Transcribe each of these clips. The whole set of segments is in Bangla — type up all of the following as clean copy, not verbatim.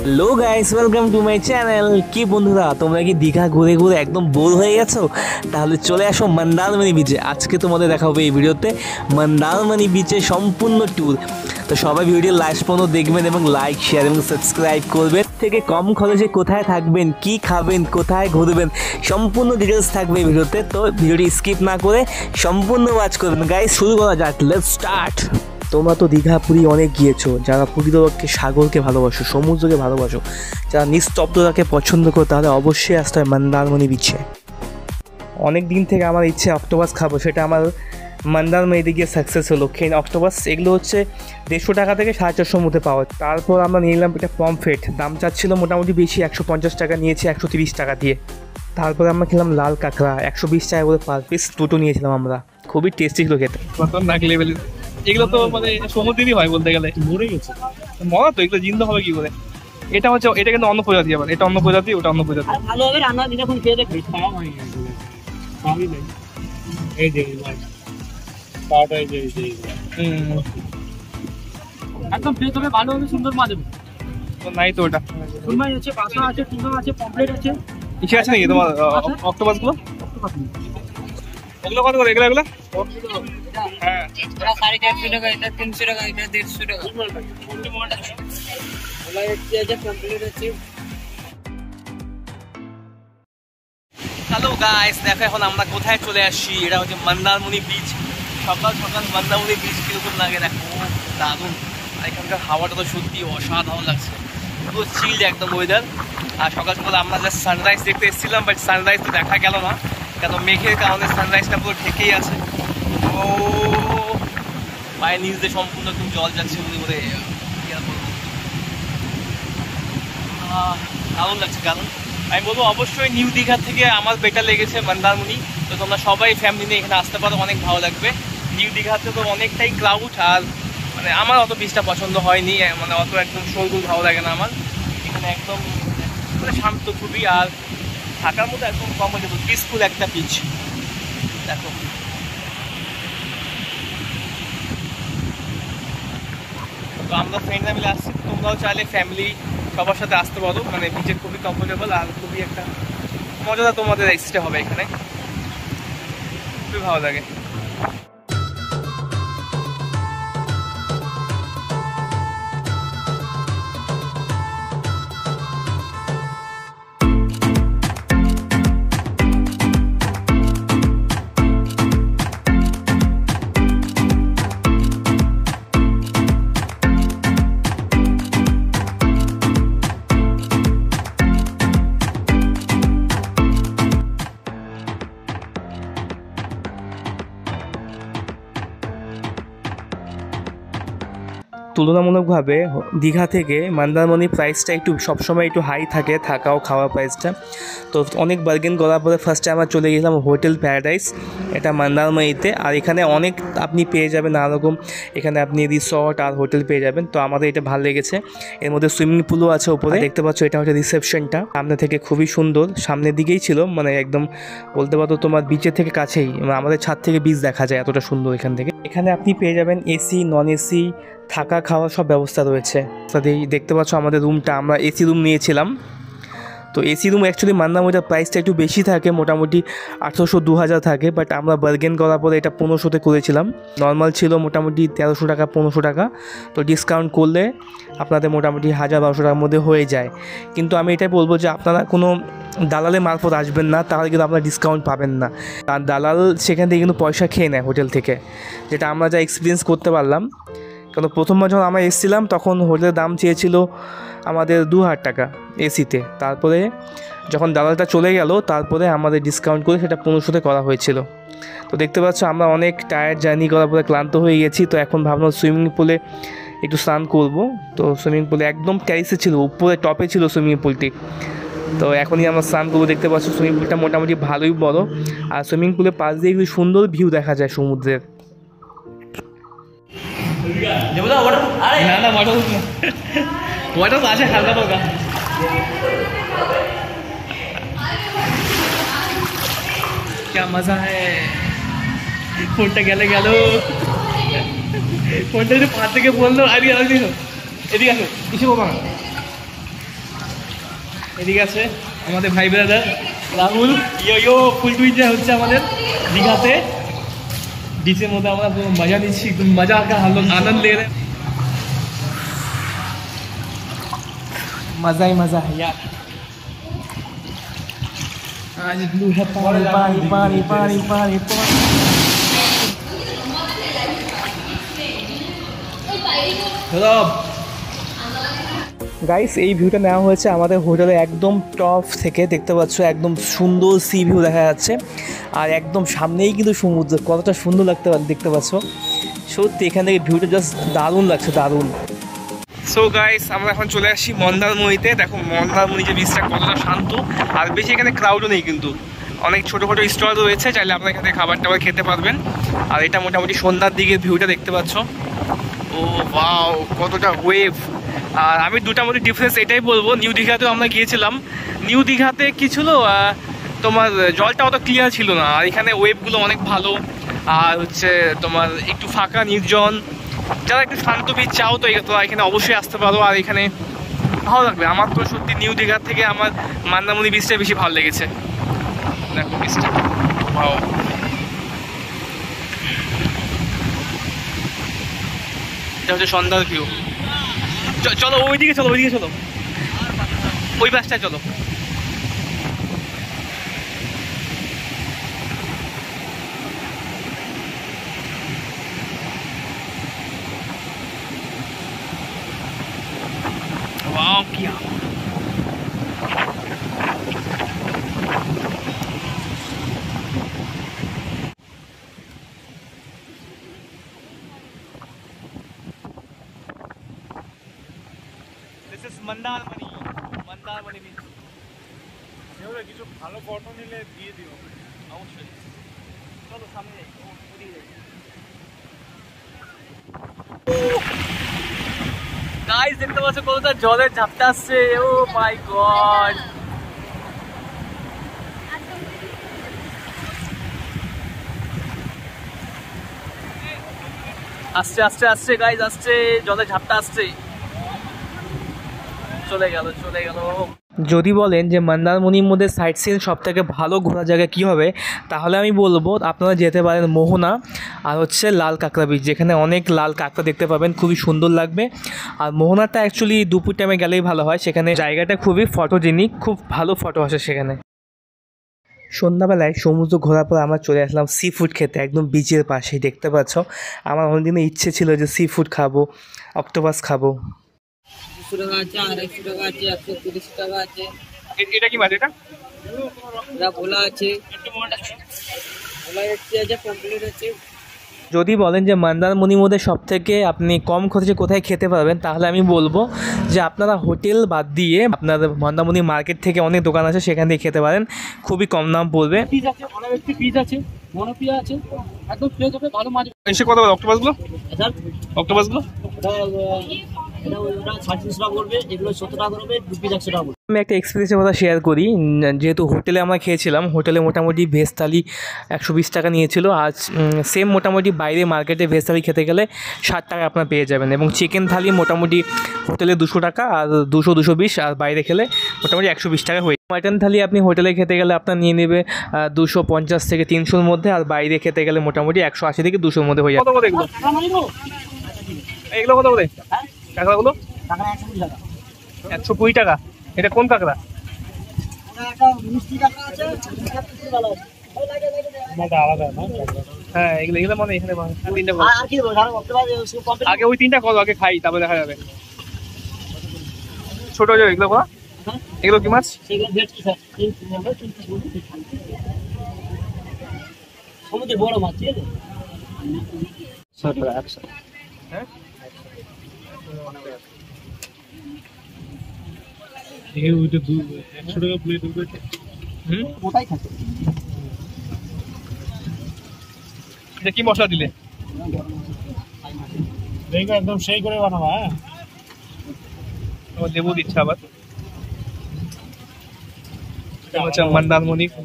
Hello guys, welcome to my channel. কি বন্ধুরা, তোমরা কি দীঘা ঘুরে ঘুরে একদম বোর হয়ে গেছো? তাহলে চলে আসো মন্দারমণি বিচে। আজকে তোমাদের দেখাবো এই ভিডিওতে মন্দারমণি বিচে সম্পূর্ণ ট্যুর। তো সবাই ভিডিও লাস্ট পর্যন্ত দেখবেন এবং লাইক, শেয়ার এবং সাবস্ক্রাইব করবেন। থেকে কম খরচে কোথায় থাকবেন, কি খাবেন, কোথায় ঘুরবেন, সম্পূর্ণ ডিটেলস থাকবে এই ভিডিওতে। তো ভিডিওটি স্কিপ না করে সম্পূর্ণ ওয়াচ করবেন। গাইস, শুরু করা যাক, লেটস স্টার্ট। তোমরা তো দীঘা পুরী অনেক গিয়েছো, যারা প্রকৃতপক্ষে সাগরকে ভালোবাসো, সমুদ্রকে ভালোবাসো, যারা নিস্তব্ধতাকে পছন্দ করো, তাহলে অবশ্যই আসতে হয় মন্দারমণি বিচে। অনেক দিন থেকে আমার ইচ্ছে অক্টোপাস খাবো, সেটা আমার মন্দারমণিতে গিয়ে সাকসেস হলো। অক্টোপাস এগুলো হচ্ছে 150 টাকা থেকে 450 মধ্যে পাওয়া। তারপর আমরা নিলাম একটা পমফ্রেট, দাম চাচ্ছিল মোটামুটি বেশি, 150 টাকা নিয়েছি 130 টাকা দিয়ে। তারপরে আমরা খেলাম লাল কাঁকড়া, 120 টাকা করে পার পিস, দুটো নিয়েছিলাম আমরা। খুবই টেস্টি ছিল খেতে। এগুলো তো মানে সমুদ্রেরই হয় বলতে গেলে। মরে গেছে মরা তো, এগুলো জিন্দা হবে কি করে? এটা হচ্ছে, এটা কিন্তু অন্য প্রজাতি, আবার এটা অন্য প্রজাতি, ওটা অন্য প্রজাতি। ভালোভাবে রান্না দিলে এখন খেয়ে দেখবি। এই যে পাউডার এই যে একদম ফ্রেশ হবে, ভালো হবে, সুন্দর মাছ হবে। তো নাই তো ওটা। সুরমাই আছে, পাতা আছে, টুনা আছে, পমফ্রেট আছে। ইচ্ছে আছে নাকি তোমার অক্টোপাস গুলো? ওগুলো কত করে? এগুলো হ্যাঁ, এটা 450 টাকা, এটা 300 টাকা, এটা 150 টাকা। হ্যালো গাইস, দেখো এখন আমরা কোথায় চলে আসছি। এটা হচ্ছে মন্দারমণি বিচ। সকাল সকাল মন্দারমণি বিচ কিরকম লাগে দেখো, দারুণ। আর এখানকার হাওয়াটা তো সত্যি অসাধারণ লাগছে, পুরো চিল্ড একদম ওয়েদার। আর সকাল সকাল আমরা জাস্ট সানরাইজ দেখতে এসেছিলাম, বাট সানরাইজ তো দেখা গেল না, কেন মেঘের কারণে সানরাইজটা পুরো ঢেকেই আছে। ও পায়ের নিচ দিয়ে সম্পূর্ণ একদম জল যাচ্ছে বলে বলে দারুণ লাগছে। কারণ আমি বলবো অবশ্যই নিউ দীঘার থেকে আমার বেটার লেগেছে মন্দারমণি। তো তোমরা সবাই ফ্যামিলি নিয়ে এখানে আসতে পারো, অনেক ভালো লাগবে। নিউ দীঘাতে তো অনেকটাই ক্রাউড, আর মানে আমার অত বিচটা পছন্দ হয়নি, মানে অত একদম শোরগোল ভালো লাগে না আমার। এখানে একদম মানে শান্ত খুবই, আর থাকার মতো একদম কমফোর্টেবল, পিসফুল একটা বিচ। দেখো তো আমরা ফ্রেন্ডরা মিলে আসছি, তোমরাও চাইলে ফ্যামিলি সবার সাথে আসতে পারো। মানে বিচে খুবই কমফোর্টেবল আর খুবই একটা মজাদার তোমাদের স্টে হবে এখানে, খুবই ভালো লাগে। তুলনামূলকভাবে দীঘা থেকে মন্দারমণির প্রাইসটা একটু সবসময় একটু হাই থাকে, থাকা ও খাওয়ার প্রাইসটা। তো অনেক বার্গেন করার পরে ফার্স্টে আমরা চলে গেছিলাম হোটেল প্যারাডাইস, এটা মন্দারমণিতে। আর এখানে অনেক আপনি পেয়ে যাবেন নানা রকম, এখানে আপনি রিসর্ট আর হোটেল পেয়ে যাবেন। তো আমাদের এটা ভালো লেগেছে। এর মধ্যে সুইমিং পুলও আছে ওপরে, দেখতে পাচ্ছ। এটা হচ্ছে রিসেপশনটা, সামনে থেকে খুবই সুন্দর, সামনের দিকেই ছিল, মানে একদম বলতে পারো তোমার বিচের থেকে কাছেই, মানে আমাদের ছাদ থেকে বিচ দেখা যায়, এতটা সুন্দর এখান থেকে। এখানে আপনি পেয়ে যাবেন এসি, নন এসি, থাকা খাওয়া সব ব্যবস্থা রয়েছে। দেখতে পাচ্ছ আমাদের রুমটা, আমরা এসি রুম নিয়েছিলাম। তো এসি রুম অ্যাকচুয়ালি মন্দারমণিটার প্রাইসটা একটু বেশি থাকে, মোটামুটি 1800-2000 থাকে, বাট আমরা বার্গেন করার পরে এটা 1500-তে করেছিলাম। নর্মাল ছিল মোটামুটি 1300 টাকা, 1500 টাকা। তো ডিসকাউন্ট করলে আপনাদের মোটামুটি 1000-1200 টাকার মধ্যে হয়ে যায়। কিন্তু আমি এটাই বলবো যে আপনারা কোনো দালালের মারফত আসবেন না, তাহলে কিন্তু আপনারা ডিসকাউন্ট পাবেন না। আর দালাল সেখান থেকে কিন্তু পয়সা খেয়ে নেয় হোটেল থেকে, যেটা আমরা যা এক্সপিরিয়েন্স করতে পারলাম। কারণ প্রথমবার যখন আমরা এসেছিলাম তখন হোটেলের দাম চেয়েছিল আমাদের 2000 টাকা এসিতে। তারপরে যখন দালালটা চলে গেল, তারপরে আমাদের ডিসকাউন্ট করে সেটা 1500-তে করা হয়েছিল। তো দেখতে পাচ্ছ আমরা অনেক টায়ার্ড জার্নি করার পরে ক্লান্ত হয়ে গেছি। তো এখন ভাবলাম সুইমিং পুলে একটু স্নান করব। তো সুইমিং পুলে একদম ট্যারিসে ছিল, উপরে টপে ছিল সুইমিং পুলটি। তো এখনই আমরা স্নান করবো। দেখতে পাচ্ছ সুইমিং পুলটা মোটামুটি ভালোই বড়, আর সুইমিং পুলের পাশ দিয়ে খুব সুন্দর ভিউ দেখা যায় সমুদ্রের। না वाटर तो अच्छा हल्का होगा। क्या मजा है। फोनটা গেলে গেল। ফোনটা যদি পাত থেকে বললো আরে এদিকে আসো কিছু বাবা এদিকে আছে আমাদের ভাই ব্রাদার রাহুল, ইয়ো ফুল টুইট হচ্ছে আমাদের দীঘাতে। बीचेর মধ্যে আমরা পুরো মজা নিচ্ছি, একদম মজা का हम लोग आनंद ले रहे हैं। मजा ही मजा है यार। आज ब्लू है पानी पानी पानी पानी पानी पानी। গাইস এই ভিউটা নেওয়া হয়েছে আমাদের হোটেলে একদম টপ থেকে, দেখতে পাচ্ছ একদম সুন্দর সি ভিউ দেখা যাচ্ছে আর একদম সামনেই কিন্তু সমুদ্র, কতটা সুন্দর দেখতে পাচ্ছ। সত্যি এখান থেকে ভিউটা জাস্ট দারুণ লাগছে, দারুণ। সো গাইস আমরা এখন চলে আসি মন্দারমণিতে। দেখো মন্দারমণি যে বিচটা কতটা শান্ত, আর বেশি এখানে ক্রাউডও নেই, কিন্তু অনেক ছোটোখাটো স্টল রয়েছে, চাইলে আপনারা এখানে খাবার টাবার খেতে পারবেন। আর এটা মোটামুটি সন্ধ্যার দিকে ভিউটা দেখতে পাচ্ছ। ও ওয়াও কতটা ওয়েভ। আর আমি দুটার মধ্যে ডিফারেন্স এটাই বলবো, নিউ দীঘাতেও আমরা গিয়েছিলাম, নিউ দীঘাতে কী ছিল তোমার জলটা অত ক্লিয়ার ছিল না, আর এখানে ওয়েভগুলো অনেক ভালো। আর হচ্ছে তোমার একটু ফাঁকা নির্জন, যারা একটু শান্ত বীজ চাও তো তোরা এখানে অবশ্যই আসতে পারো। আর এখানে ভালো লাগবে। আমার তো সত্যি নিউ দীঘার থেকে আমার মন্দারমণি বীচটা বেশি ভালো লেগেছে। দেখো বীচটা, ভাও এটা হচ্ছে সন্ধ্যার ভিউ। চলো ওইদিকে চলো, ওইদিকে চলো, ওই বাসটায় চলো। वाओ क्या दिस इज मंदारमणि, मंदारमणि बीच। এবারে কিছু ভালো ফটো নিলে দিয়ে দিও অবশ্যই। চলো সামনে যাই, ওদিকে যাই। গাইস দেখতে পাচ্ছ কতটা জলের ঝাপটা আসছে। ও মাই গড, আসছে আসছে আসছে গাইস, আসছে জলের ঝাপটা আসছে। চলে গেল চলে গেল। যদি বলেন যে মন্দারমণির মধ্যে সাইট সিন সবথেকে ভালো ঘোরার জায়গা কী হবে, তাহলে আমি বলবো আপনারা যেতে পারেন মোহনা আর হচ্ছে লাল কাঁকড়া বীচ, যেখানে অনেক লাল কাঁকড়া দেখতে পাবেন, খুবই সুন্দর লাগবে। আর মোহনাটা অ্যাকচুয়ালি দুপুর টাইমে গেলেই ভালো হয়, সেখানে জায়গাটা খুবই ফটোজেনিক, খুব ভালো ফটো আসে সেখানে। সন্ধ্যাবেলায় সমুদ্র ঘোরার পর আমরা চলে আসলাম সি ফুড খেতে, একদম বিচের পাশেই। দেখতে পাচ্ছ আমার অনেকদিনের ইচ্ছে ছিল যে সি ফুড খাবো, অক্টোপাস খাবো। 200 টাকা আছে, 250 টাকা আছে, 130 টাকা আছে। এটা কি মাছ? এটা ভোলা আছে, ভোলা আছে, পমফ্রেট আছে। যদি বলেন যে মন্দারমণির মধ্যে সবথেকে আপনি কম খরচে কোথায় খেতে পারবেন, তাহলে আমি বলবো যে আপনারা হোটেল বাদ দিয়ে আপনাদের মন্দারমণি মার্কেট থেকে অনেক দোকান আছে, সেখান থেকে খেতে পারেন, খুবই কম দাম পড়বে। পিস আছে, অনেক একটি পিস আছে, মনোপিয়া আছে, একদম ফ্রেশ হবে, ভালো মাছ। এসে কত বলে অক্টোপাসগুলো? স্যার অক্টোপাসগুলো এটা 350 টাকা পড়বে, এগুলো 70 টাকা পড়বে, 2 পিস 100 টাকা পড়বে। আমি একটা এক্সপিরিয়েন্সের কথা শেয়ার করি। যেহেতু হোটেলে আমরা খেয়েছিলাম, হোটেলে মোটামুটি ভেজ থালি 120 টাকা নিয়েছিল। আজ সেম মোটামুটি বাইরে মার্কেটে ভেজ থালি খেতে গেলে 60 টাকা আপনারা পেয়ে যাবেন, এবং চিকেন থালি মোটামুটি হোটেলে 200 টাকা আর 200-220, আর বাইরে খেলে মোটামুটি 120 টাকা হয়ে। মাটন থালি আপনি হোটেলে খেতে গেলে আপনার নিয়ে নেবে 250 থেকে 300-র মধ্যে, আর বাইরে খেতে গেলে মোটামুটি 180 থেকে 200-র মধ্যে হয়ে যাবে। কত করে এগুলো? এগুলো কত করে কাঁকড়াগুলো? টাকা 120 টাকা। 120 টাকা। এটা কোন কাঁকড়া? একটা মিষ্টি টাকা আছে, ভালো আছে। মাটা আলাদা না? হ্যাঁ এগুলো এগুলো মানে এখানে তিনটা করো। আর কি বলবো, কমপ্লিট আগে ওই তিনটা করো, আগে খাই তারপরে দেখা যাবে। ছোট যে এগুলো করা, এগুলো কি মাছ? সেগুলো ভেট কি স্যার? সমুদ্রে বড় মাছ, ঠিক আছে? 100 টাকা 100। হ্যাঁ এই ওইটা 100 টাকা প্লেট ওইটা। ওটাই থাকে। এটা কি মশলা দিলে? দেখো একদম সেই করে বানাবা। হ্যাঁ লেবু দিচ্ছে আবার। এটা হচ্ছে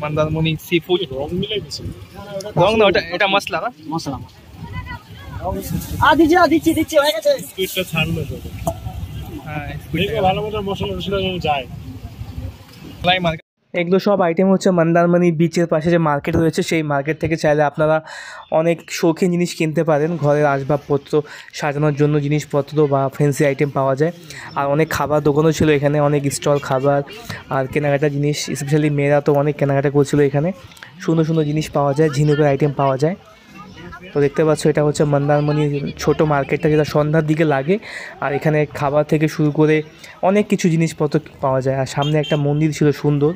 মন্দারমণি সি ফুড। রং মিলাই দিছে। রং না, এটা মশলা না? মশলা দিচ্ছি হয়ে গেছে। স্পিডটা ছাড়লো তো। হ্যাঁ দেখো ভালো মতো মশলা টশলা যেন যায়। মার্কেট। এগুলো সব আইটেম হচ্ছে মন্দারমণি বিচের পাশে যে মার্কেট রয়েছে সেই মার্কেট থেকে চাইলে আপনারা অনেক শৌখিন জিনিস কিনতে পারেন, ঘরের আসবাবপত্র সাজানোর জন্য জিনিসপত্র বা ফ্যান্সি আইটেম পাওয়া যায়। আর অনেক খাবার দোকানও ছিল এখানে, অনেক স্টল খাবার আর কেনাকাটা জিনিস, স্পেশালি মেয়েরা তো অনেক কেনাকাটা করছিল এখানে। সুন্দর সুন্দর জিনিস পাওয়া যায়, ঝিনুকের আইটেম পাওয়া যায়। তো দেখতে পাচ্ছ এটা হচ্ছে মন্দারমণি ছোট মার্কেটটা, যেটা সন্ধ্যার দিকে লাগে। আর এখানে খাবার থেকে শুরু করে অনেক কিছু জিনিসপত্র পাওয়া যায়। আর সামনে একটা মন্দির ছিল সুন্দর।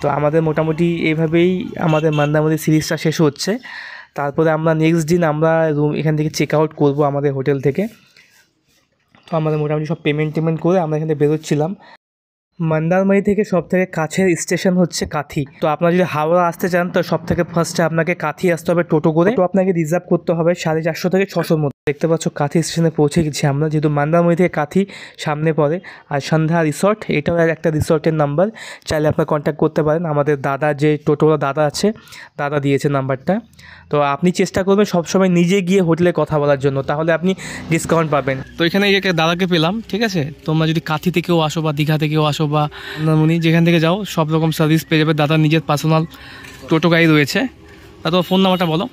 তো আমাদের মোটামুটি এইভাবেই আমাদের মন্দারমণি সিরিজটা শেষ হচ্ছে। তারপরে আমরা নেক্সট দিন আমরা এখান থেকে চেক আউট করবো আমাদের হোটেল থেকে। তো আমাদের মোটামুটি সব পেমেন্ট করে আমরা এখান থেকে বেরোচ্ছিলাম। মন্দারমণি থেকে সবথেকে কাছের স্টেশন হচ্ছে কাথি। তো আপনারা যদি হাওড়া আসতে চান তো সবথেকে ফার্স্টে আপনাকে কাথি আসতে হবে টোটো করে। তো আপনাকে রিজার্ভ করতে হবে 450 থেকে 600 মধ্যে। দেখতে পাচ্ছ কাথি স্টেশনে পৌঁছে গেছি আমরা, যেহেতু মন্দারমণি থেকে কাথি সামনে পড়ে। আর সন্ধ্যা রিসর্ট, এটাও একটা রিসর্টের নাম্বার, চাইলে আপনারা কন্ট্যাক্ট করতে পারেন। আমাদের দাদা যে টোটোওয়ালা দাদা আছে, দাদা দিয়েছে নাম্বারটা। তো আপনি চেষ্টা করবেন সবসময় নিজে গিয়ে হোটেলে কথা বলার জন্য, তাহলে আপনি ডিসকাউন্ট পাবেন। তো এখানে এই দাদাকে পেলাম, ঠিক আছে। তোমরা যদি কাথি থেকেও আসো বা দীঘা থেকেও আসো বা মন্দারমণি যেখান থেকে যাও, সব রকম সার্ভিস পেয়ে যাবে। দাদার নিজের পার্সোনাল টোটো গাড়ি রয়েছে। দাদা ফোন নাম্বারটা বলো।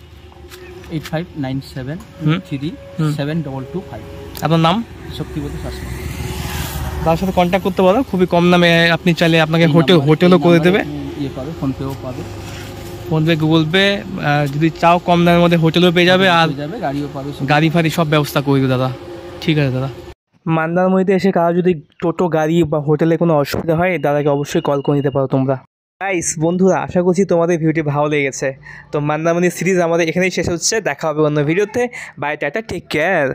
8597372225। আপনার নাম? শক্তিপতি শাসন। তার সাথে কন্ট্যাক্ট করতে পারো, খুবই কম দামে আপনি চাইলে আপনাকে হোটেলও করে দেবে। ইয়ে পাবে, ফোনপেও পাবে, ফোনপে গুগল পে, যদি চাও কম দামের মধ্যে হোটেলও পেয়ে যাবে আর গাড়িও পাবে, গাড়ি ফাড়ি সব ব্যবস্থা করে দেবে দাদা। ঠিক আছে দাদা। মন্দারমণিতে এসে কারো যদি টোটো গাড়ি বা হোটেলে কোনো অসুবিধা হয় দাদাকে অবশ্যই কল করে নিতে পারো তোমরা। গাইস বন্ধুরা, আশা করছি তোমাদের ভিডিওটি ভালো লেগেছে। তো মন্দারমণি সিরিজ আমাদের এখানেই শেষ হচ্ছে। দেখা হবে অন্য ভিডিওতে। Bye, tata, take care.